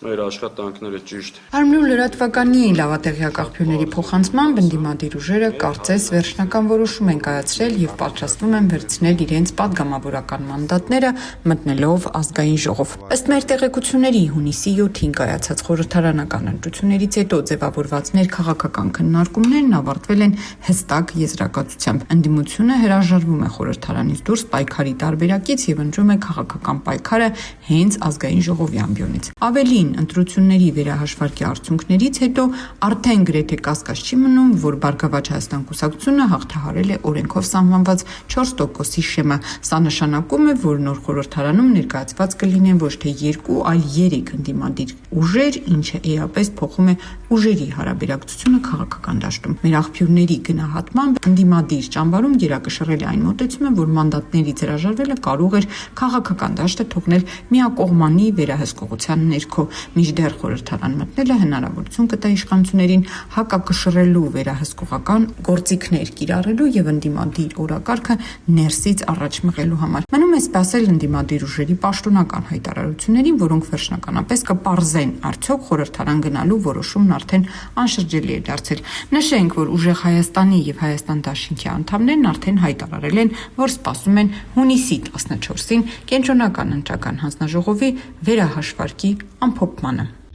Մեր աշխատանքները ճիշտ։ Արմնու լրատվականի լավատեղյակ աղբյուրների փոխանցմամբ ընդդիմադիր ուժերը կարծես վերջնական որոշում են կայացրել եւ պատրաստվում են վերցնել իրենց падգամավորական մանդատները մտնելով ազգային ժողով։ Ըստ մեր տեղեկությունների հունիսի 7-ին կայացած խորհրդարանական ընտրություններից հետո ձևավորված ներքաղաքական քննարկումներն ավարտվել են հստակ եզրակացությամբ։ Ընդդիմությունը հրաժարվում է խորհրդարանից դուրս պայքարի տարբերակից եւ ընտրում է քաղաքական պայքարը հենց ազգային ժողովի ամբիոնից։ Ավելին, ընտրությունների վերահաշվարկի արդյունքներից հետո արդեն գրեթե կասկած չի մնում, որ Բարգավաճ Հայաստան կուսակցությունը հաղթահարել է օրենքով սահմանված 4%-ի շեմը։ Սա նշանակում է, որ նոր խորհրդարանում ներկայացված կլինեն ոչ թե 2, այլ 3 ընդդիմադիր ուժեր, ինչը էապես փոխում է ուժերի հարաբերակցությունը քաղաքական դաշտում։ Մեր աղբյուրների գնահատմամբ ընդդիմադիր ճամբարում գերակշռել է այն մոտեցումը, որ մանդատներից հրաժարվելը կարող էր քաղաքական դաշտը թողնել միակողմանի վերահսկողության ներքո, մինչդեռ խորհրդարան մտնելը հնարավորություն կտա իշխանություններին հակակշռելու վերահսկողական գործիքներ կիրառելու եւ ընդդիմադիր օրակարգը ներսից առաջ մղելու համար։ Մնում է սպասել ընդդիմադիր ուժերի պաշտոնական հայտարարություններին, որոնք վերջնականապես կպարզեն արդյոք խորհրդարան գնալու որոշումն արդեն անշրջելի է դարձել։ Նշենք, որ Ուժեղ Հայաստանի եւ Հայաստան Դաշինքի անդամներն արդեն հայտարարել են, որ սպասում են հունիսի 14-ին կենտրոնական ընտրական հանձնաժողովի վերահաշվարկի ամփոփմանը։